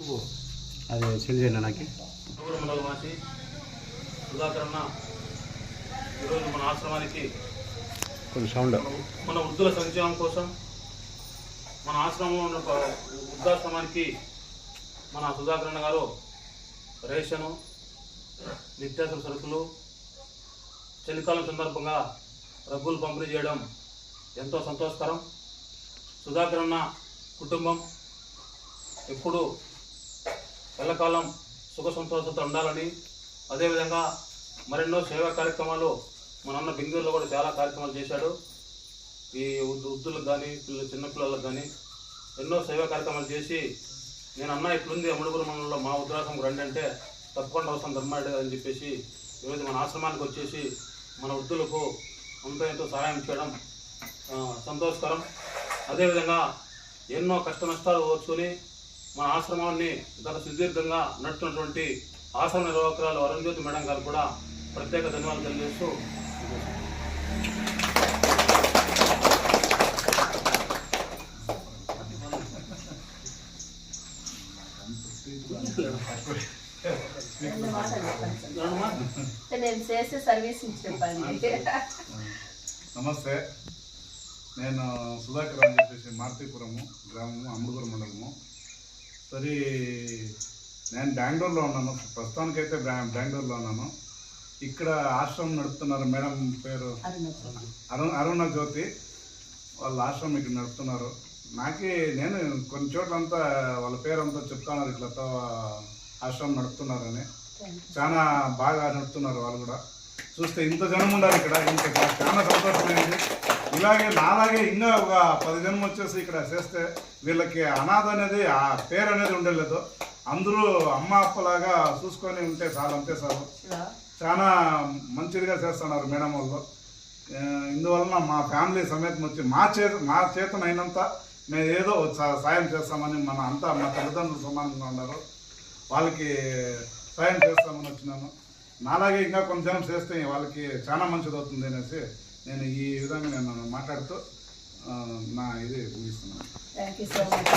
అది సెండ్ చేయండి నాకు. మండల వాసి సుధాకరన్న ఈరోజు మన ఆశ్రమానికి కొంచెం సౌండ్ మన వృద్ధుల సంక్షేమం కోసం మన ఆశ్రమంలో ఉన్న వృద్ధాశ్రమానికి మన సుధాకరన్న గారు రేషను, నిత్యావసర సరుకులు, చలికాలం సందర్భంగా రగ్గులు పంపిణీ చేయడం ఎంతో సంతోషకరం. సుధాకరన్న కుటుంబం ఎప్పుడు ఎల్లకాలం సుఖ సంతోషంతో ఉండాలని, అదేవిధంగా మరెన్నో సేవా కార్యక్రమాలు మన అన్న బెంగళూరులో కూడా చాలా కార్యక్రమాలు చేశాడు. ఈ వృద్ధులకు కానీ చిన్నపిల్లలకు కానీ ఎన్నో సేవా కార్యక్రమాలు చేసి నేను అన్న ఇట్లుంది అమడుగురు మండలంలో మా వృద్ధాశ్రమం రండి అంటే తప్పకుండా అవసరం ధర్మాడు అని చెప్పేసి ఈరోజు మన ఆశ్రమానికి వచ్చేసి మన వృద్ధులకు ఎంతో సహాయం చేయడం సంతోషకరం. అదేవిధంగా ఎన్నో కష్ట నష్టాలు ఓర్చుకొని మన ఆశ్రమాన్ని గత సుదీర్ఘంగా నడుస్తున్నటువంటి ఆశ్రమ నిర్వాహకురాలు అరుణ్జ్యోతి మేడం గారు కూడా ప్రత్యేక ధన్యవాదాలు తెలియజేస్తూ నమస్తే, నేను సుధాకర్ అని చెప్పేసి మార్తీపురము గ్రామము, అమడుగురు మండలము. సరే, నేను బెంగళూరులో ఉన్నాను, ప్రస్తుతానికైతే బెంగళూరులో ఉన్నాను. ఇక్కడ ఆశ్రమం నడుపుతున్నారు మేడం, పేరు అరుణ జ్యోతి. వాళ్ళ ఆశ్రమం ఇక్కడ నడుపుతున్నారు. నేను కొన్ని చోట్లంతా వాళ్ళ పేరంతా చెప్తున్నారు, ఇట్లా ఆశ్రమం నడుపుతున్నారని. చాలా బాగా నడుపుతున్నారు వాళ్ళు కూడా. చూస్తే ఇంత జనం ఉండాలి ఇక్కడ, చాలా సంతోషమైంది. ఇలాగే నాలాగే ఇంకా ఒక 10 జనం వచ్చేసి ఇక్కడ చేస్తే వీళ్ళకి అనాథ అనేది ఆ పేరు అనేది ఉండలేదు. అందరూ అమ్మ అప్పలాగా చూసుకొని ఉంటే చాలు, అంతే చాలు. చాలా మంచిగా చేస్తున్నారు మేడం వాళ్ళు. ఇందువలన మా ఫ్యామిలీ సమేతం వచ్చి మా చేతనైనంత మేము ఏదో సాయం చేస్తామని మా తల్లిదండ్రులు సమానంగా ఉన్నారు, వాళ్ళకి సాయం చేస్తామని వచ్చినాను. నాలాగే ఇంకా కొంచెం చేస్తే వాళ్ళకి చాలా మంచిది అవుతుంది అనేసి నేను ఈ విధంగా నేను మాట్లాడుతూ నా ఇది ముగిస్తున్నాను. Thank you so much.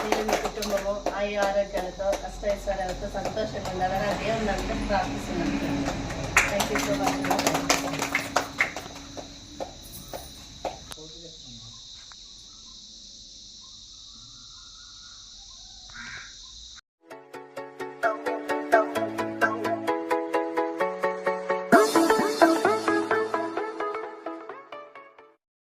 మీరు మీ కుటుంబము ఆరోగ్యాలతో అష్టైశ్వర్యాలతో సంతోషంగా ఉండాలని దేవుని ప్రార్థిస్తున్నాను. Thank you so much.